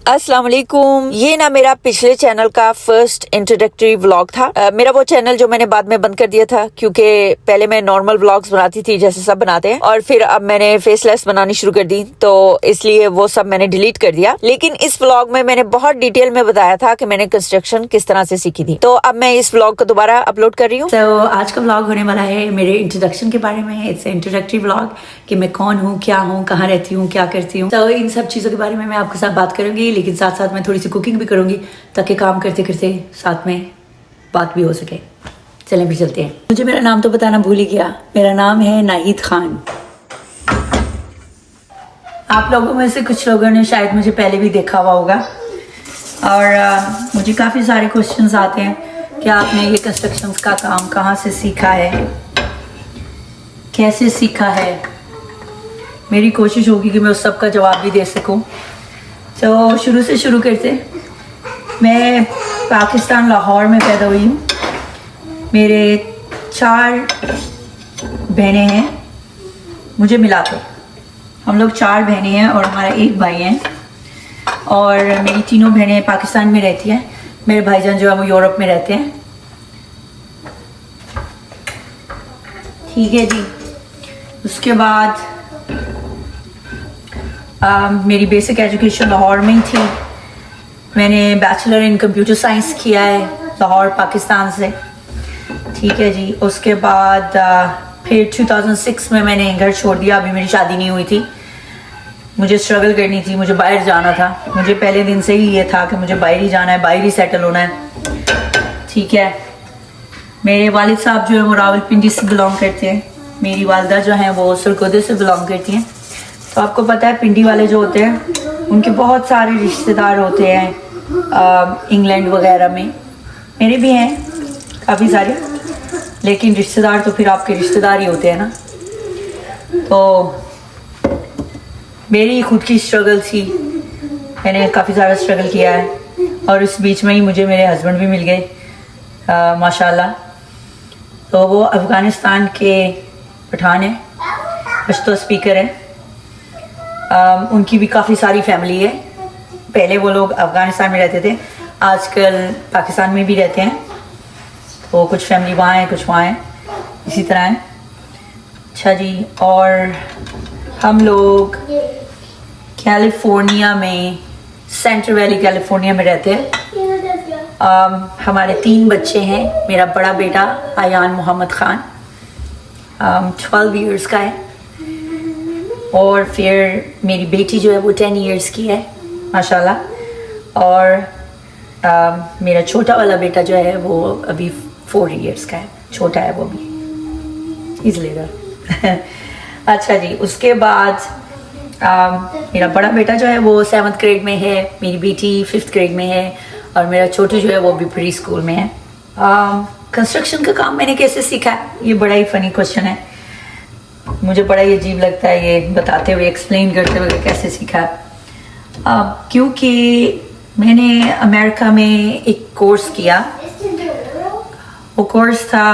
अस्सलाम वालेकुम। ये ना मेरा पिछले चैनल का फर्स्ट इंट्रोडक्टरी व्लॉग था। मेरा वो चैनल जो मैंने बाद में बंद कर दिया था, क्योंकि पहले मैं नॉर्मल व्लॉग्स बनाती थी जैसे सब बनाते हैं, और फिर अब मैंने फेसलेस बनानी शुरू कर दी, तो इसलिए वो सब मैंने डिलीट कर दिया। लेकिन इस व्लॉग में मैंने बहुत डिटेल में बताया था कि मैंने कंस्ट्रक्शन किस तरह से सीखी थी। तो अब मैं इस व्लॉग को दोबारा अपलोड कर रही हूँ। तो आज का व्लॉग होने वाला है मेरे इंट्रोडक्शन के बारे में। इट्स इंट्रोडक्टरी व्लॉग कि मैं कौन हूँ, क्या हूँ, कहाँ रहती हूँ, क्या करती हूँ। तो इन सब चीज़ों के बारे में मैं आपके साथ बात करूंगी, लेकिन साथ साथ मैं थोड़ी सी कुकिंग भी करूंगी ताकि काम करते करते साथ में बात भी हो सके। चलें भी चलते हैं। मुझे मेरा नाम तो बताना भूल ही गया। मेरा नाम है नाहिद खान। आप लोगों में से कुछ लोगों ने शायद मुझे पहले भी देखा हुआ होगा, और मुझे काफ़ी सारे क्वेश्चंस आते हैं कि आपने ये कंस्ट्रक्शन का काम कहाँ से सीखा है, कैसे सीखा है। मेरी कोशिश होगी कि मैं उस सब का जवाब भी दे सकूं। तो शुरू से शुरू करते। मैं पाकिस्तान लाहौर में पैदा हुई हूँ। मेरे 4 बहनें हैं, मुझे मिला के हम लोग 4 बहनें हैं और हमारा 1 भाई है। और मेरी तीनों बहनें पाकिस्तान में रहती हैं। मेरे भाईजान जो है वो यूरोप में रहते हैं। ठीक है जी। उसके बाद मेरी बेसिक एजुकेशन लाहौर में ही थी। मैंने बैचलर इन कंप्यूटर साइंस किया है लाहौर पाकिस्तान से। ठीक है जी। उसके बाद फिर 2006 में मैंने घर छोड़ दिया। अभी मेरी शादी नहीं हुई थी। मुझे स्ट्रगल करनी थी, मुझे बाहर जाना था। मुझे पहले दिन से ही ये था कि मुझे बाहर ही जाना है, बाहर ही सेटल होना है। ठीक है। मेरे वालिद साहब जो है वो रावलपिंडी से बिलोंग करते हैं। मेरी वालदा जो है वो सरगोदे से बिलोंग करती हैं। तो आपको पता है पिंडी वाले जो होते हैं उनके बहुत सारे रिश्तेदार होते हैं इंग्लैंड वगैरह में। मेरे भी हैं काफ़ी सारे, लेकिन रिश्तेदार तो फिर आपके रिश्तेदार ही होते हैं ना। तो मेरी खुद की स्ट्रगल थी, मैंने काफ़ी सारा स्ट्रगल किया है, और इस बीच में ही मुझे मेरे हस्बैंड भी मिल गए माशाल्लाह। तो वो अफ़गानिस्तान के पठान हैं, पश्तो स्पीकर हैं। उनकी भी काफ़ी सारी फैमिली है। पहले वो लोग अफ़गानिस्तान में रहते थे, आजकल पाकिस्तान में भी रहते हैं। तो कुछ फैमिली वहाँ है, कुछ वहाँ है, इसी तरह है। अच्छा जी। और हम लोग कैलिफोर्निया में, सेंट्रल वैली कैलिफोर्निया में रहते हैं। हमारे 3 बच्चे हैं। मेरा बड़ा बेटा आयान मोहम्मद ख़ान 12 इयर्स का है, और फिर मेरी बेटी जो है वो 10 इयर्स की है माशाल्लाह। और मेरा छोटा वाला बेटा जो है वो अभी 4 इयर्स का है, छोटा है वो भी, इसलिए। अच्छा जी। उसके बाद मेरा बड़ा बेटा जो है वो 7th ग्रेड में है, मेरी बेटी 5th ग्रेड में है, और मेरा छोटू जो है वो भी प्री स्कूल में है। कंस्ट्रक्शन का काम मैंने कैसे सीखा है, ये बड़ा ही फनी क्वेश्चन है। मुझे बड़ा ही अजीब लगता है ये बताते हुए, एक्सप्लेन करते हुए कैसे सीखा। क्योंकि मैंने अमेरिका में एक कोर्स किया। वो कोर्स था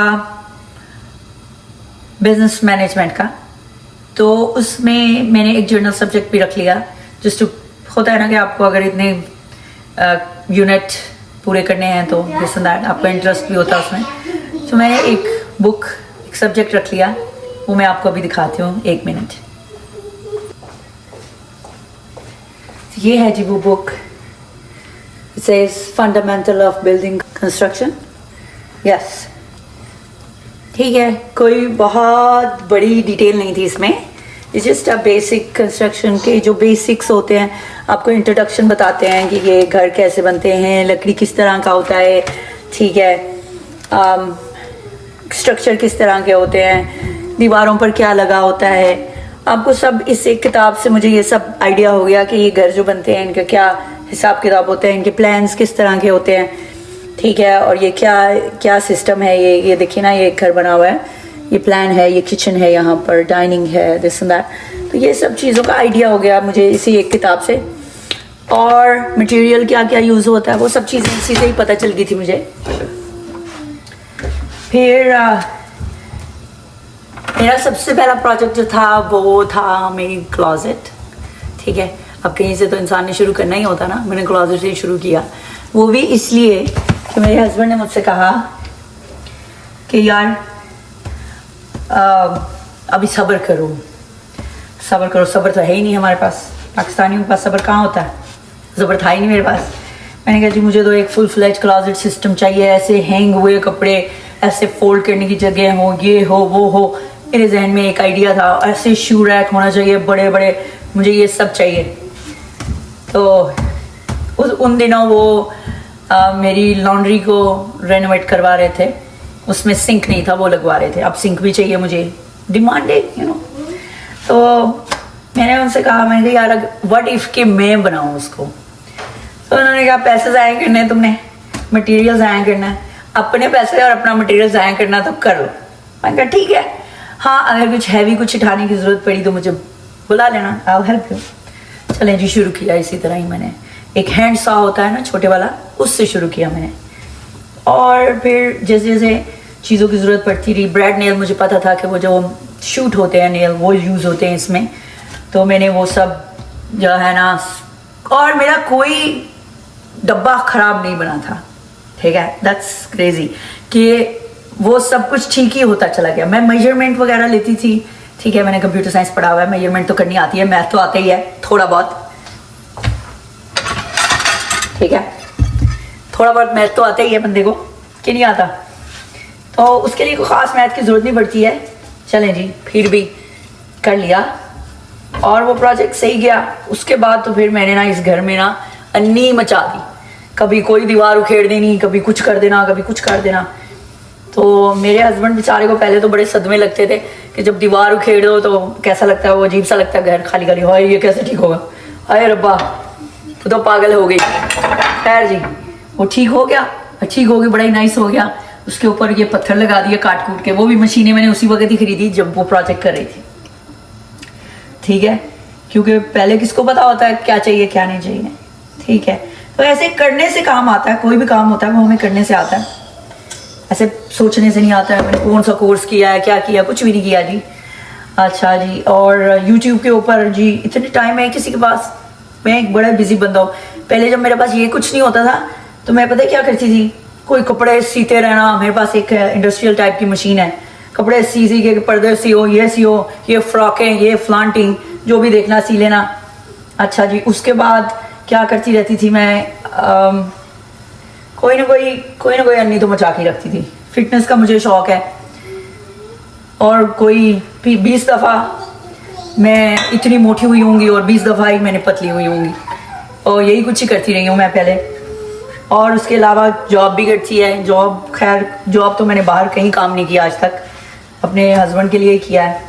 बिजनेस मैनेजमेंट का। तो उसमें मैंने एक जर्नल सब्जेक्ट भी रख लिया। जस्ट होता है ना कि आपको अगर इतने यूनिट पूरे करने हैं तो दिस एंड दैट, आपका इंटरेस्ट भी होता है उसमें। तो मैंने एक बुक, एक सब्जेक्ट रख लिया। वो मैं आपको अभी दिखाती हूँ, 1 मिनट। ये है जी वो book. It says fundamental of building construction. Yes, ठीक है। कोई बहुत बड़ी डिटेल नहीं थी इसमें। It's just a basic construction के जो बेसिक्स होते हैं। आपको इंट्रोडक्शन बताते हैं कि ये घर कैसे बनते हैं, लकड़ी किस तरह का होता है, ठीक है, स्ट्रक्चर किस तरह के होते हैं, दीवारों पर क्या लगा होता है। आपको सब इस एक किताब से मुझे ये सब आइडिया हो गया कि ये घर जो बनते हैं इनका क्या हिसाब किताब होता है, इनके प्लान्स किस तरह के होते हैं, ठीक है। और ये क्या क्या सिस्टम है। ये देखिए ना, ये एक घर बना हुआ है, ये प्लान है, ये किचन है, यहाँ पर डाइनिंग है, दिस एंड दैट। तो ये सब चीज़ों का आइडिया हो गया मुझे इसी एक किताब से। और मटेरियल क्या क्या यूज़ होता है वो सब चीज़ें इसी से ही पता चल गई थी मुझे। फिर मेरा सबसे पहला प्रोजेक्ट जो था वो था मेरी क्लोजेट। ठीक है। अब कहीं से तो इंसान ने शुरू करना ही होता ना, मैंने क्लोजेट से ही शुरू किया। वो भी इसलिए कि मेरे हस्बैंड ने मुझसे कहा कि यार अभी सब्र करो, सब्र करो। सब्र तो है ही नहीं हमारे पास, पाकिस्तानियों के पास सब्र कहाँ होता है, सब्र था ही नहीं मेरे पास। मैंने कहा जी मुझे तो एक फुल फ्लैज क्लोजेट सिस्टम चाहिए, ऐसे हैंग हुए कपड़े ऐसे फोल्ड करने की जगह हो, ये हो वो हो। मेरे जहन में एक आइडिया था, ऐसे शू रैक होना चाहिए बड़े बड़े, मुझे ये सब चाहिए। तो उन दिनों वो मेरी लॉन्ड्री को रेनोवेट करवा रहे थे, उसमें सिंक नहीं था, वो लगवा रहे थे। अब सिंक भी चाहिए मुझे, डिमांड है यू नो। तो मैंने उनसे कहा, मैंने कहा यार व्हाट इफ कि मैं बनाऊँ उसको। तो उन्होंने कहा पैसे ज़ाया करने हैं तुमने, मटेरियल ज़ाया करना है, अपने पैसे और अपना मटेरियल ज़ाया करना तो कर लो। मैंने कहा ठीक है, हाँ अगर कुछ हैवी कुछ उठाने की ज़रूरत पड़ी तो मुझे बुला लेना, आई विल हेल्प यू। चलें जी, शुरू किया इसी तरह ही मैंने। एक हैंड सॉ होता है ना छोटे वाला, उससे शुरू किया मैंने। और फिर जैसे जैसे चीज़ों की ज़रूरत पड़ती रही, ब्रेड नेल मुझे पता था कि वो जो शूट होते हैं नेल वो यूज़ होते हैं इसमें, तो मैंने वो सब जो है ना, और मेरा कोई डब्बा ख़राब नहीं बना था, ठीक है। दैट्स क्रेजी कि वो सब कुछ ठीक ही होता चला गया। मैं मेजरमेंट वगैरह लेती थी, ठीक है, मैंने कंप्यूटर साइंस पढ़ा हुआ है, मेजरमेंट तो करनी आती है, मैथ तो आता ही है थोड़ा बहुत, ठीक है, थोड़ा बहुत मैथ तो आता ही है बंदे को, कि नहीं आता। तो उसके लिए कोई ख़ास मैथ की ज़रूरत नहीं पड़ती है। चलें जी, फिर भी कर लिया और वो प्रोजेक्ट सही गया। उसके बाद तो फिर मैंने ना इस घर में ना अन्नी मचा दी, कभी कोई दीवार उखेड़ देनी, कभी कुछ कर देना, कभी कुछ कर देना। तो मेरे हस्बैंड बेचारे को पहले तो बड़े सदमे लगते थे कि जब दीवार उखेड़ दो तो कैसा लगता है, वो अजीब सा लगता है, घर खाली खाली, हाय ये कैसे ठीक होगा, हाय रब्बा तो पागल हो गई। खैर जी, वो ठीक हो गया, ठीक हो गई, बड़ा ही नाइस हो गया। उसके ऊपर ये पत्थर लगा दिया काट कूट के, वो भी मशीनें मैंने उसी वक्त ही खरीदी जब वो प्रोजेक्ट कर रही थी, ठीक है, क्योंकि पहले किसको पता होता है क्या चाहिए क्या नहीं चाहिए, ठीक है। तो ऐसे करने से काम आता है, कोई भी काम होता है वो हमें करने से आता है, ऐसे सोचने से नहीं आता है। मैंने कौन सा कोर्स किया है, क्या किया, कुछ भी नहीं किया जी। अच्छा जी, और यूट्यूब के ऊपर जी इतने टाइम है किसी के पास, मैं एक बड़ा बिजी बंदा हूँ। पहले जब मेरे पास ये कुछ नहीं होता था तो मैं पता क्या करती थी, कोई कपड़े सीते रहना। मेरे पास एक इंडस्ट्रियल टाइप की मशीन है, कपड़े सी के पर्दे सियो, ये फ्रॉकें, ये फ्लांटिंग, जो भी देखना सी लेना। अच्छा जी, उसके बाद क्या करती रहती थी मैं, कोई ना कोई अन्नी तो मचा के रखती थी। फिटनेस का मुझे शौक है, और कोई 20 दफ़ा मैं इतनी मोटी हुई होंगी और 20 दफ़ा ही मैंने पतली हुई होंगी, और यही कुछ ही करती रही हूँ मैं पहले। और उसके अलावा जॉब भी करती है, जॉब, खैर जॉब तो मैंने बाहर कहीं काम नहीं किया आज तक, अपने हस्बैंड के लिए ही किया है,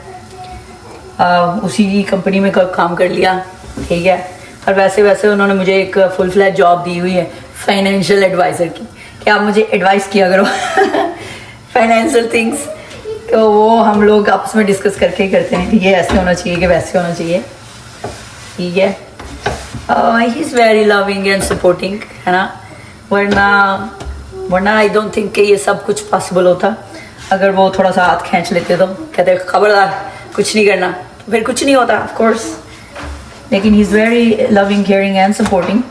उसी की कंपनी में काम कर लिया, ठीक है। और वैसे उन्होंने मुझे एक फुल फ्लैज जॉब दी हुई है फाइनेंशियल एडवाइज़र की, कि आप मुझे एडवाइस किया करो फाइनेंशियल थिंग्स। तो वो हम लोग आपस में डिस्कस करके ही करते हैं कि ये ऐसे होना चाहिए कि वैसे होना चाहिए, ठीक है। He is very loving and supporting, है ना। वरना आई डोंट थिंक कि ये सब कुछ पॉसिबल होता। अगर वो थोड़ा सा हाथ खींच लेते तो कहते खबरदार कुछ नहीं करना, तो फिर कुछ नहीं होता ऑफ कोर्स। लेकिन he is very loving, caring and supporting.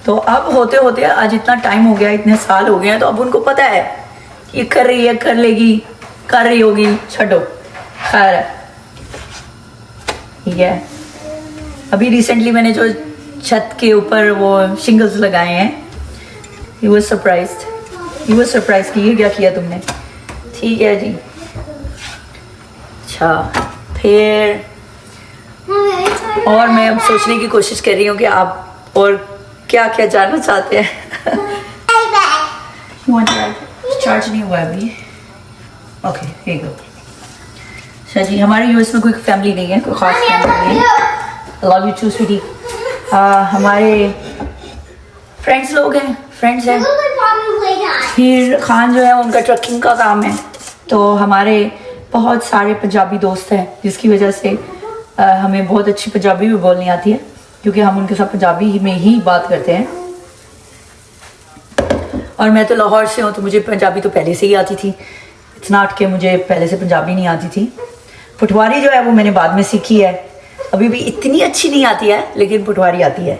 तो अब होते होते आज इतना टाइम हो गया, इतने साल हो गए हैं, तो अब उनको पता है कि कर रही है, कर लेगी, कर रही होगी, छोड़ो, खैर है, ठीक है। अभी रिसेंटली मैंने जो छत के ऊपर वो शिंगल्स लगाए हैं, he was surprised कि ये क्या किया तुमने, ठीक है जी। अच्छा, फिर और मैं अब सोचने की कोशिश कर रही हूँ कि आप और क्या क्या जानना चाहते हैं। चार्ज नहीं हुआ अभी, ओके ठीक है। अच्छा जी, हमारे यूएस में कोई फैमिली नहीं है, कोई खास फैमिली नहीं है। Love you too sweetie. हमारे फ्रेंड्स लोग हैं, फ्रेंड्स हैं। फिर खान जो है उनका ट्रकिंग का काम है, तो हमारे बहुत सारे पंजाबी दोस्त हैं, जिसकी वजह से हमें बहुत अच्छी पंजाबी भी बोलनी आती है, क्योंकि हम उनके साथ पंजाबी में ही बात करते हैं। और मैं तो लाहौर से हूँ, तो मुझे पंजाबी तो पहले से ही आती थी, इट्स नॉट कि मुझे पहले से पंजाबी नहीं आती थी। पटवारी जो है वो मैंने बाद में सीखी है, अभी भी इतनी अच्छी नहीं आती है, लेकिन पटवारी आती है।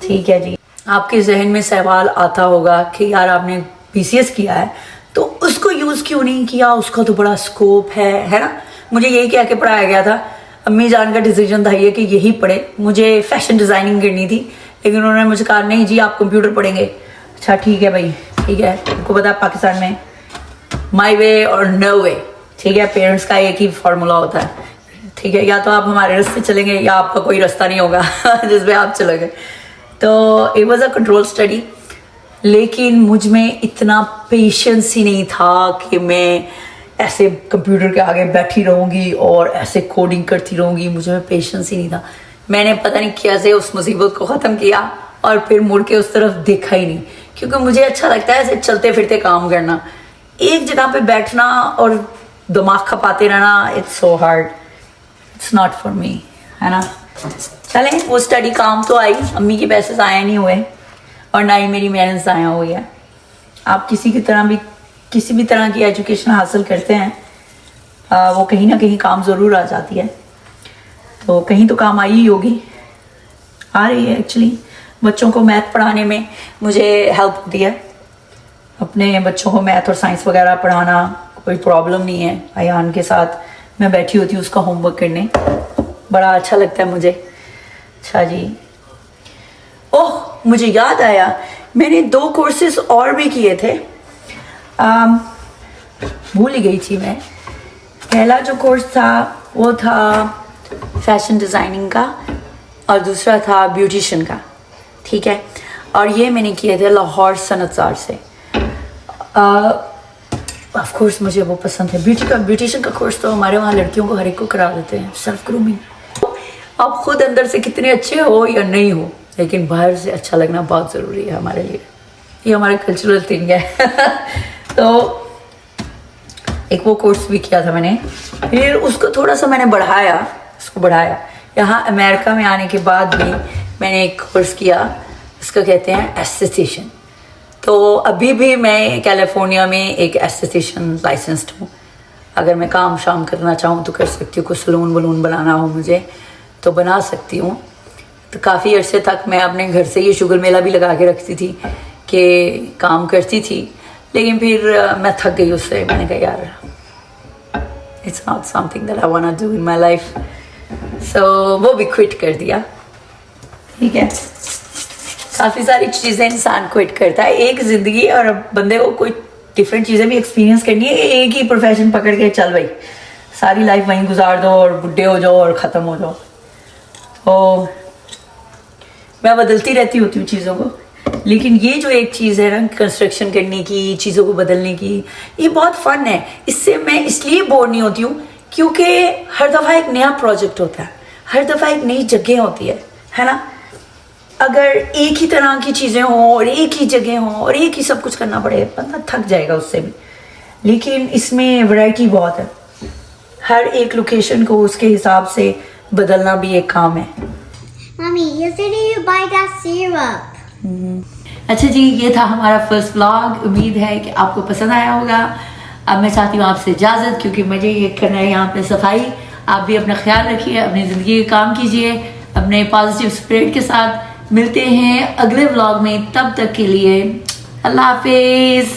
ठीक है जी। आपके जहन में सवाल आता होगा कि यार आपने BCS किया है तो उसको यूज़ क्यों नहीं किया, उसका तो बड़ा स्कोप है ना। मुझे यही कह के पढ़ाया गया था, अम्मी जान का डिसीजन था ये कि यही पढ़े। मुझे फैशन डिज़ाइनिंग करनी थी, लेकिन उन्होंने मुझे कहा नहीं जी आप कंप्यूटर पढ़ेंगे। अच्छा ठीक है भाई, ठीक है। आपको पता है पाकिस्तान में माई वे और नो वे, ठीक है। पेरेंट्स का एक ही फार्मूला होता है, ठीक है। या तो आप हमारे रास्ते चलेंगे या आपका कोई रास्ता नहीं होगा जिसमें आप चलोगे। तो it was a control study, लेकिन मुझ में इतना पेशेंस ही नहीं था कि मैं ऐसे कंप्यूटर के आगे बैठी रहूँगी और ऐसे कोडिंग करती रहूँगी। मुझे में पेशेंस ही नहीं था। मैंने पता नहीं कैसे उस मुसीबत को ख़त्म किया और फिर मुड़ के उस तरफ देखा ही नहीं, क्योंकि मुझे अच्छा लगता है ऐसे चलते फिरते काम करना। एक जगह पे बैठना और दिमाग खपाते रहना, it's so hard, it's not for me, है ना। चलें, वो स्टडी काम तो आई, अम्मी के पैसे ज़ाया नहीं हुए और ना ही मेरी मेहनत ज़ाया हुई है। आप किसी भी तरह की एजुकेशन हासिल करते हैं, वो कहीं ना कहीं काम ज़रूर आ जाती है। तो कहीं तो काम आई ही होगी, आ रही है एक्चुअली। बच्चों को मैथ पढ़ाने में मुझे हेल्प होती है। अपने बच्चों को मैथ और साइंस वगैरह पढ़ाना कोई प्रॉब्लम नहीं है। अयान के साथ मैं बैठी होती हूँ उसका होमवर्क करने, बड़ा अच्छा लगता है मुझे। अच्छा जी, ओह मुझे याद आया, मैंने 2 कोर्सेज और भी किए थे, भूल ही गई थी मैं। पहला जो कोर्स था वो था फैशन डिज़ाइनिंग का और दूसरा था ब्यूटिशियन का, ठीक है। और ये मैंने किए थे लाहौर सनतजार से। ऑफ कोर्स मुझे वो पसंद है। ब्यूटिशियन का कोर्स तो हमारे वहाँ लड़कियों को हर एक को करा देते हैं, सेल्फ ग्रूमिंग। आप खुद अंदर से कितने अच्छे हो या नहीं हो, लेकिन बाहर से अच्छा लगना बहुत ज़रूरी है हमारे लिए, ये हमारा कल्चरल थिंग है। तो एक वो कोर्स भी किया था मैंने, फिर उसको थोड़ा सा मैंने बढ़ाया। यहाँ अमेरिका में आने के बाद भी मैंने एक कोर्स किया, उसको कहते हैं एस्थेटिशियन। तो अभी भी मैं कैलिफोर्निया में एक एस्थेटिशियन लाइसेंस्ड हूँ। अगर मैं काम शाम करना चाहूँ तो कर सकती हूँ, कुछ सलून वलून बनाना हो मुझे तो बना सकती हूँ। तो काफ़ी अरसे तक मैं अपने घर से ये शुगर मेला भी लगा के रखती थी कि काम करती थी, लेकिन फिर मैं थक गई उससे। मैंने कहा यार it's not something that I want to do in my life, so वो भी क्विट कर दिया, ठीक है। काफ़ी सारी चीज़ें इंसान क्विट करता है, एक ज़िंदगी और बंदे को कोई डिफरेंट चीज़ें भी एक्सपीरियंस करनी है। एक ही प्रोफेशन पकड़ के चल भाई सारी लाइफ वहीं गुजार दो और बुढ़े हो जाओ और ख़त्म हो जाओ। तो मैं बदलती रहती होती हूँ चीज़ों को, लेकिन ये जो एक चीज़ है ना कंस्ट्रक्शन करने की, चीज़ों को बदलने की, ये बहुत फन है। इससे मैं इसलिए बोर नहीं होती हूँ क्योंकि हर दफ़ा एक नया प्रोजेक्ट होता है, हर दफ़ा एक नई जगह होती है ना। अगर एक ही तरह की चीज़ें हों और एक ही जगह हों और एक ही सब कुछ करना पड़े, बंदा थक जाएगा उससे भी। लेकिन इसमें वैरायटी बहुत है, हर एक लोकेशन को उसके हिसाब से बदलना भी एक काम है। Mommy, yesterday you buy that syrup. अच्छा जी, ये था हमारा फर्स्ट व्लॉग। उम्मीद है कि आपको पसंद आया होगा। अब मैं चाहती हूँ आपसे इजाज़त, क्योंकि मुझे ये करना है यहाँ पे सफाई। आप भी अपना ख्याल रखिए, अपनी ज़िंदगी का काम कीजिए अपने पॉजिटिव स्पिरिट के साथ। मिलते हैं अगले व्लॉग में, तब तक के लिए अल्लाह हाफिज़।